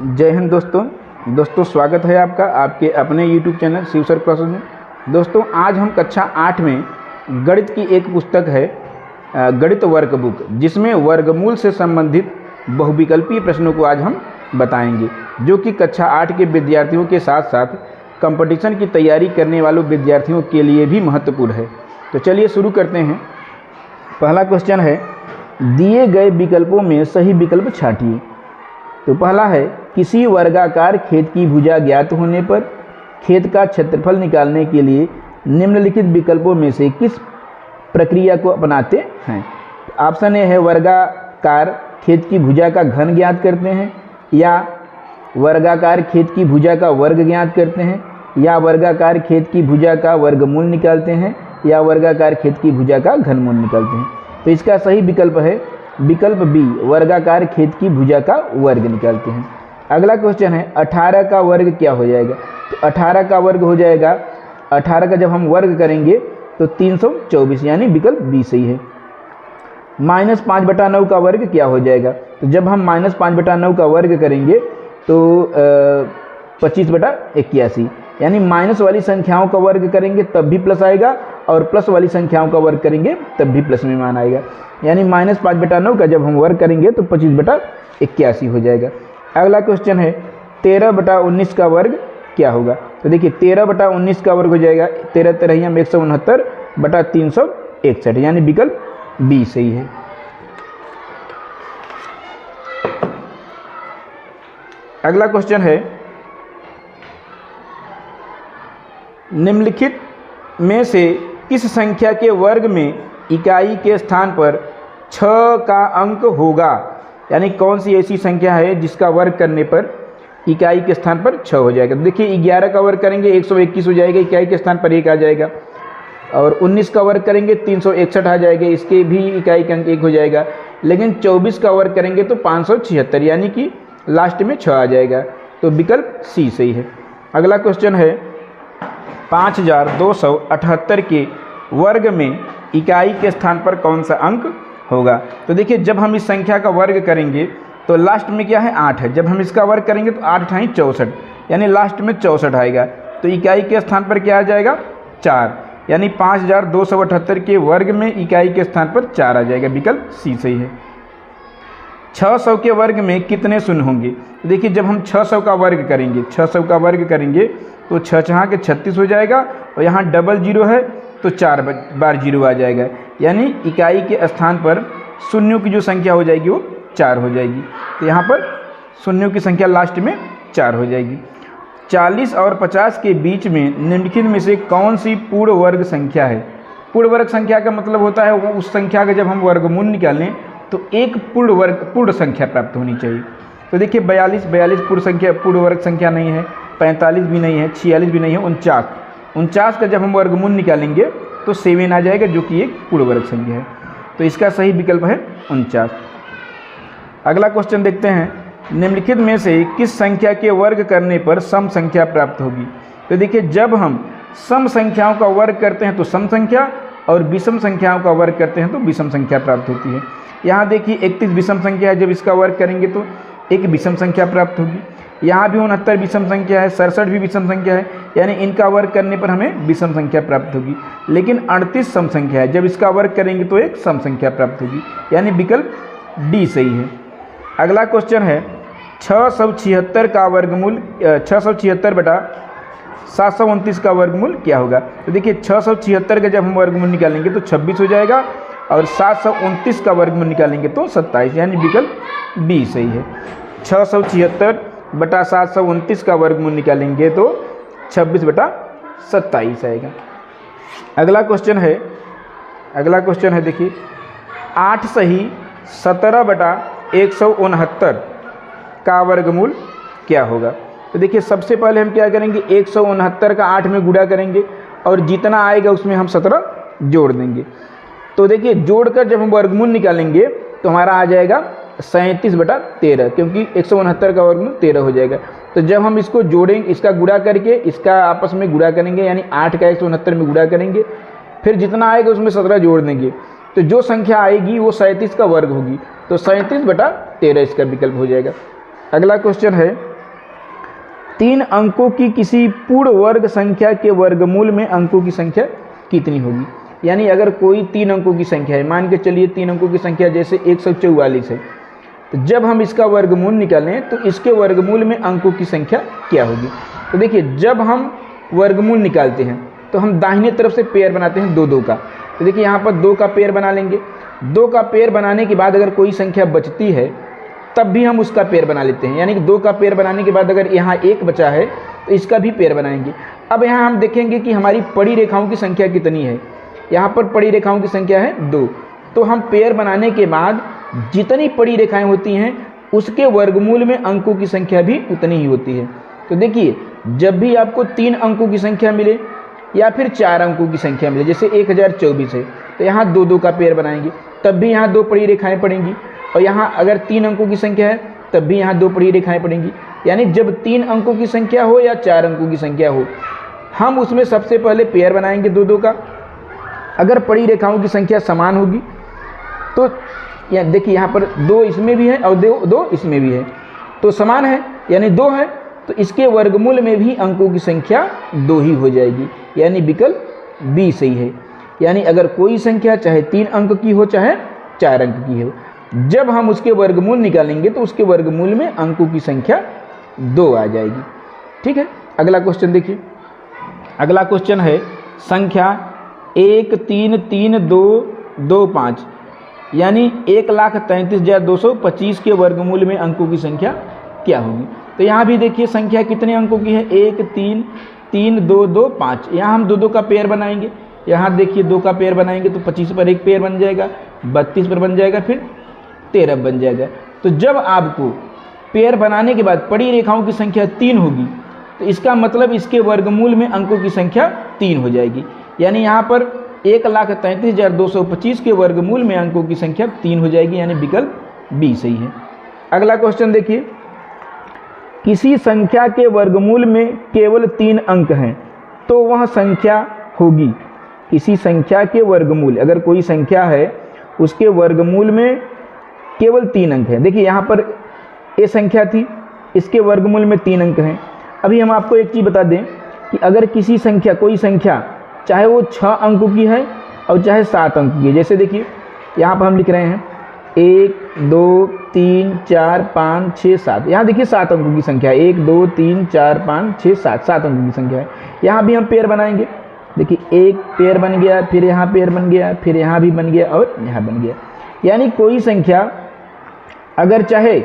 जय हिंद दोस्तों स्वागत है आपका आपके अपने YouTube channel Shiv sir classes में। दोस्तों आज हम कक्षा 8 में गणित की एक पुस्तक है गणित वर्कबुक, जिसमें वर्गमूल से संबंधित बहुविकल्पीय प्रश्नों को आज हम बताएंगे, जो कि कक्षा 8 के विद्यार्थियों के साथ साथ कंपटीशन की तैयारी करने वालों विद्यार्थियों के लिए भी महत्वपूर्ण है। तो चलिए शुरू करते हैं। पहला क्वेश्चन है, दिए गए विकल्पों में सही विकल्प छांटिए। तो पहला है, किसी वर्गाकार खेत की भुजा ज्ञात होने पर खेत का क्षेत्रफल निकालने के लिए निम्नलिखित विकल्पों में से किस प्रक्रिया को अपनाते हैं। ऑप्शन ए है वर्गाकार खेत की भुजा का घन ज्ञात करते हैं, या वर्गाकार खेत की भुजा का वर्ग ज्ञात करते हैं, या वर्गाकार खेत की भुजा का वर्गमूल निकालते हैं, या वर्गाकार खेत की भुजा का घनमूल निकालते हैं। तो इसका सही विकल्प है विकल्प बी, वर्गाकार खेत की भुजा का वर्ग निकालते हैं। अगला क्वेश्चन है, 18 का वर्ग क्या हो जाएगा। तो 18 का वर्ग हो जाएगा, 18 का जब हम वर्ग करेंगे तो 324, यानी विकल्प बी सही है। -5/9 का वर्ग क्या हो जाएगा। तो जब हम -5/9 का वर्ग करेंगे तो 25/81, यानी माइनस वाली संख्याओं का वर्ग करेंगे तब भी प्लस आएगा, और प्लस वाली संख्याओं का वर्ग करेंगे तब भी प्लस में मान आएगा। यानी -5/9 का जब हम वर्ग करेंगे तो 25/81 हो जाएगा। अगला क्वेश्चन है, 13/19 का वर्ग क्या होगा। तो देखिए 13/19 का वर्ग हो जाएगा 13 13 169/361, यानी विकल्प बी सही है। अगला क्वेश्चन है, निम्नलिखित में से किस संख्या के वर्ग में इकाई के स्थान पर 6 का अंक होगा। यानी कौन सी ऐसी संख्या है जिसका वर्ग करने पर इकाई के स्थान पर 6 हो जाएगा। तो देखिए 11 का वर्ग करेंगे 121 हो जाएगा, इकाई के स्थान पर 1 आ जाएगा, और 19 का वर्ग करेंगे 361 आ जाएगा, इसके भी इकाई का अंक 1 हो जाएगा। लेकिन 24 का वर्ग करेंगे तो 576, यानी कि लास्ट में 6 आ जाएगा। तो विकल्प सी सही है। अगला क्वेश्चन है, 5278 के वर्ग में इकाई के स्थान पर कौन सा अंक होगा। तो देखिए जब हम इस संख्या का वर्ग करेंगे तो लास्ट में क्या है 8 है, जब हम इसका वर्ग करेंगे तो 8 × 64, यानी लास्ट में 64 आएगा। तो इकाई के स्थान पर क्या आ जाएगा 4, यानी 5278 के वर्ग में इकाई के स्थान पर 4 आ जाएगा, विकल्प सी सही है। 600 के वर्ग में कितने शून्य होंगे। देखिए जब हम 600 का वर्ग करेंगे, 600 का वर्ग करेंगे तो 6 × 36 हो जाएगा, और यहाँ डबल जीरो है तो 4 बार जीरो आ जाएगा, यानी इकाई के स्थान पर शून्यों की जो संख्या हो जाएगी वो 4 हो जाएगी। तो यहाँ पर शून्यों की संख्या लास्ट में 4 हो जाएगी। 40 और 50 के बीच में निम्नलिखित में से कौन सी पूर्ण वर्ग संख्या है। पूर्ण वर्ग संख्या का मतलब होता है वो उस संख्या का जब हम वर्गमूल निकालें तो एक पूर्ण संख्या प्राप्त होनी चाहिए। तो देखिए 42 पूर्ण वर्ग संख्या नहीं है, 45 भी नहीं है, 46 भी नहीं है, 49 का जब हम वर्गमूल निकालेंगे तो 7 आ जाएगा, जो कि एक पूर्ण वर्ग संख्या है। तो इसका सही विकल्प है 49। अगला क्वेश्चन देखते हैं, निम्नलिखित में से किस संख्या के वर्ग करने पर सम संख्या प्राप्त होगी। तो देखिए जब हम सम संख्याओं का वर्ग करते हैं तो सम संख्या, और विषम संख्याओं का वर्ग करते हैं तो विषम संख्या प्राप्त होती है। यहाँ देखिए 31 विषम संख्या है, जब इसका वर्ग करेंगे तो एक विषम संख्या प्राप्त होगी। यहाँ भी 69 विषम संख्या है, 67 भी विषम संख्या है, यानी इनका वर्ग करने पर हमें विषम संख्या प्राप्त होगी। लेकिन 38 सम संख्या है, जब इसका वर्ग करेंगे तो एक सम संख्या प्राप्त होगी, यानी विकल्प डी सही है। अगला क्वेश्चन है, 676 का वर्गमूल 676/729 का वर्गमूल क्या होगा। तो देखिए 676 का जब हम वर्गमूल निकालेंगे तो 26 हो जाएगा, और 729 का वर्गमूल निकालेंगे तो 27, यानी विकल्प बी सही है। 676/729 का वर्गमूल निकालेंगे तो 26/27 आएगा। अगला क्वेश्चन है देखिए 8 सही 17/169 का वर्गमूल क्या होगा। तो देखिए सबसे पहले हम क्या करेंगे, 169 का 8 में गुणा करेंगे, और जितना आएगा उसमें हम 17 जोड़ देंगे। तो देखिए जोड़कर जब हम वर्गमूल निकालेंगे तो हमारा आ जाएगा 37/13, क्योंकि 169 का वर्गमूल 13 हो जाएगा। तो जब हम इसको जोड़ेंगे, इसका गुणा करके इसका आपस में गुणा करेंगे, यानी 8 का 169 में गुणा करेंगे, फिर जितना आएगा उसमें 17 जोड़ देंगे, तो जो संख्या आएगी वो 37 का वर्ग होगी। तो 37/13 इसका विकल्प हो जाएगा। अगला क्वेश्चन है 3 अंकों की किसी पूर्ण वर्ग संख्या के वर्गमूल में अंकों की संख्या कितनी होगी। यानी अगर कोई 3 अंकों की संख्या है, मान के चलिए 3 अंकों की संख्या जैसे 144 है, तो जब हम इसका वर्गमूल निकालें तो इसके वर्गमूल में अंकों की संख्या क्या होगी। तो देखिए, जब हम वर्गमूल निकालते हैं तो हम दाहिने तरफ से पेयर बनाते हैं 2 2 का। तो देखिए यहाँ पर 2 का पेयर बना लेंगे। 2 का पेयर बनाने के बाद अगर कोई संख्या बचती है तब भी हम उसका पेयर बना लेते हैं। यानी कि 2 का पेयर बनाने के बाद अगर यहाँ 1 बचा है तो इसका भी पेयर बनाएंगे। अब यहाँ हम देखेंगे कि हमारी पड़ी रेखाओं की संख्या कितनी है। यहाँ पर पड़ी रेखाओं की संख्या है 2। तो हम पेयर बनाने के बाद जितनी पड़ी रेखाएं होती हैं उसके वर्गमूल में अंकों की संख्या भी उतनी ही होती है। तो देखिए, जब भी आपको 3 अंकों की संख्या मिले या फिर 4 अंकों की संख्या मिले, जैसे 1024 है तो यहाँ 2 2 का पेयर बनाएंगे, तब भी यहाँ 2 पड़ी रेखाएं पड़ेंगी। और यहाँ अगर 3 अंकों की संख्या है तब भी यहाँ 2 पड़ी रेखाएं पड़ेंगी। यानी जब 3 अंकों की संख्या हो या 4 अंकों की संख्या हो, हम उसमें सबसे पहले पेयर बनाएंगे 2 2 का। अगर पड़ी रेखाओं की संख्या समान होगी तो देखिए यहाँ पर 2 इसमें भी है और 2 इसमें भी है, तो समान है यानी 2 है, तो इसके वर्गमूल में भी अंकों की संख्या 2 ही हो जाएगी। यानी विकल्प बी सही है। यानी अगर कोई संख्या चाहे 3 अंक की हो चाहे 4 अंक की हो, जब हम उसके वर्गमूल निकालेंगे तो उसके वर्गमूल में अंकों की संख्या 2 आ जाएगी। ठीक है, अगला क्वेश्चन देखिए। अगला क्वेश्चन है संख्या 1333225 यानी 1,33,225 के वर्गमूल में अंकों की संख्या क्या होगी। तो यहाँ भी देखिए संख्या कितने अंकों की है, 1 3 3 2 2 5। यहाँ हम 2 2 का पेयर बनाएंगे। यहाँ देखिए 2 का पेयर बनाएंगे तो 25 पर एक पेयर बन जाएगा, 32 पर बन जाएगा, फिर 13 बन जाएगा। तो जब आपको पेयर बनाने के बाद पड़ी रेखाओं की संख्या 3 होगी तो इसका मतलब इसके वर्गमूल में अंकों की संख्या 3 हो जाएगी। यानी यहाँ पर 1,33,225 के वर्गमूल में अंकों की संख्या 3 हो जाएगी। यानी विकल्प बी सही है। अगला क्वेश्चन देखिए, किसी संख्या के वर्गमूल में केवल 3 अंक हैं तो वह संख्या होगी। किसी संख्या के वर्गमूल, अगर कोई संख्या है उसके वर्गमूल में केवल 3 अंक हैं। देखिए यहाँ पर ये संख्या थी, इसके वर्गमूल में 3 अंक हैं। अभी हम आपको एक चीज़ बता दें कि अगर किसी संख्या, कोई संख्या चाहे वो 6 अंकों की है और चाहे 7 अंकों की है, जैसे देखिए यहाँ पर हम लिख रहे हैं 1 2 3 4 5 6 7। यहाँ देखिए 7 अंकों की संख्या है, 1 2 3 4 5 6 7, 7 अंकों की संख्या है। यहाँ भी हम पेयर बनाएंगे। देखिए एक पेयर बन गया, फिर यहाँ पेयर बन गया, फिर यहाँ भी बन गया और यहाँ बन गया। यानी कोई संख्या अगर चाहे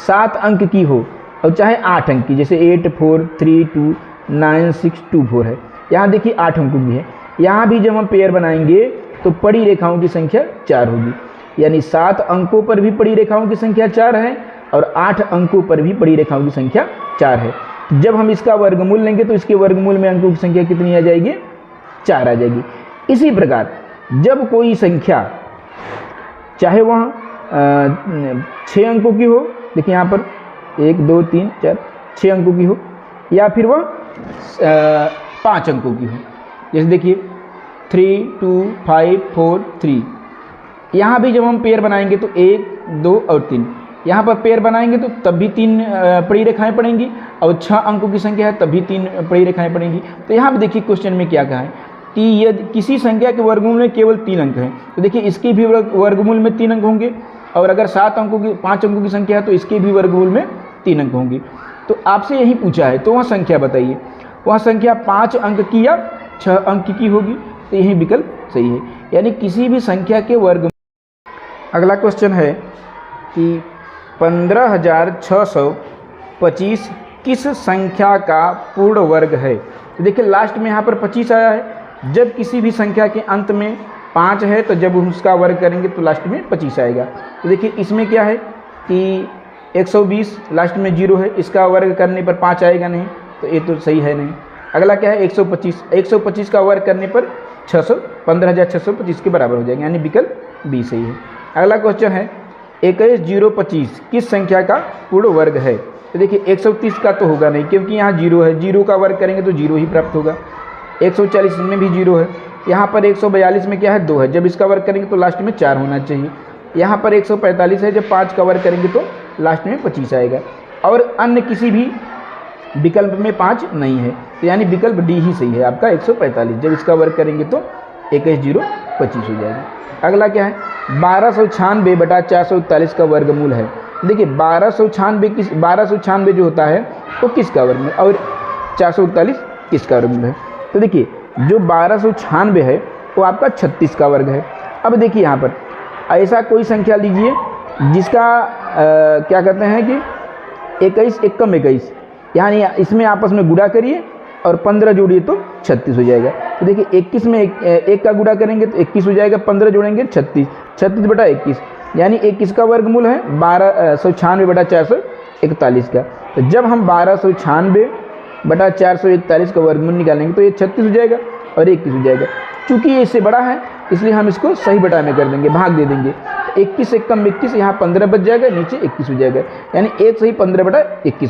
7 अंक की हो और चाहे 8 अंक की, जैसे 8 4 3 2 9 6 2 4 है, यहाँ देखिए 8 अंकों की है। यहाँ भी जब हम पेयर बनाएंगे तो पड़ी रेखाओं की संख्या 4 होगी। यानी 7 अंकों पर भी पड़ी रेखाओं की संख्या 4 है और 8 अंकों पर भी पड़ी रेखाओं की संख्या 4 है। जब हम इसका वर्गमूल लेंगे तो इसके वर्गमूल में अंकों की संख्या कितनी आ जाएगी, 4 आ जाएगी। इसी प्रकार जब कोई संख्या चाहे वह 6 अंकों की हो, देखिए यहाँ पर 1 2 3 4 6 अंकों की हो, या फिर वह 5 अंकों की हो, जैसे देखिए 3 2 5 4 3। यहाँ भी जब हम पेयर बनाएंगे तो 1 2 और 3, यहाँ पर पेयर बनाएंगे तो तब भी 3 पड़ी रेखाएं पड़ेंगी, और 6 अंकों की संख्या है तब भी 3 पड़ी रेखाएं पड़ेंगी। तो यहाँ पर देखिए क्वेश्चन में क्या कहा है कि यदि किसी संख्या के वर्गमूल में केवल 3 अंक हैं, तो देखिए इसके भी वर्गमूल में 3 अंक होंगे, और अगर 5 अंकों की संख्या है तो इसके भी वर्गमूल में 3 अंक होंगे। तो आपसे यही पूछा है, तो वह संख्या बताइए, वह संख्या 5 अंक की या 6 अंक की होगी। तो यही विकल्प सही है, यानी किसी भी संख्या के वर्ग। अगला क्वेश्चन है कि 15,625 किस संख्या का पूर्ण वर्ग है। तो देखिए लास्ट में यहाँ पर 25 आया है। जब किसी भी संख्या के अंत में 5 है तो जब हम उसका वर्ग करेंगे तो लास्ट में 25 आएगा। तो देखिए इसमें क्या है कि 120 लास्ट में 0 है, इसका वर्ग करने पर 5 आएगा नहीं, तो ये तो सही है नहीं। अगला क्या है 125 का वर्ग करने पर 15,625 के बराबर हो जाएगा, यानी विकल्प बी सही है। अगला क्वेश्चन है 21,025 किस संख्या का पूर्ण वर्ग है। तो देखिए 130 का तो होगा नहीं, क्योंकि यहाँ 0 है, 0 का वर्ग करेंगे तो 0 ही प्राप्त होगा। 140 में भी 0 है। यहाँ पर 142 में क्या है 2 है, जब इसका वर्ग करेंगे तो लास्ट में 4 होना चाहिए। यहाँ पर 145 है, जब 5 का वर्ग करेंगे तो लास्ट में 25 आएगा। और अन्य किसी भी विकल्प में 5 नहीं है, तो यानी विकल्प डी ही सही है आपका 145। जब इसका वर्ग करेंगे तो 21,025 हो जाएगा। अगला क्या है, 1296 बटा 441 का वर्गमूल है। देखिए 1296 जो होता है वो किसका वर्गमूल और 441 किसका वर्गमूल है। तो देखिए जो 1296 है वो आपका 36 का वर्ग है। अब देखिए यहाँ पर ऐसा कोई संख्या लीजिए जिसका क्या कहते हैं कि 21 एकम 21, यानी इसमें आपस में गुणा करिए और 15 जोड़िए तो 36 हो जाएगा। तो देखिए 21 में एक का गुणा करेंगे तो 21 हो जाएगा, 15 जोड़ेंगे 36, 36 बटा 21, यानी 21 का वर्गमूल है 1296 बटा 441 का। तो जब हम 1296 बटा 441 का वर्गमूल निकालेंगे तो ये 36 हो जाएगा और 21 हो जाएगा। चूँकि ये इससे बड़ा है इसलिए हम इसको सही बटा में कर देंगे, भाग दे देंगे। 21 एकम 21, यहाँ 15 बच जाएगा, नीचे 21 हो जाएगा, यानी 1 सही 15 बटा 21।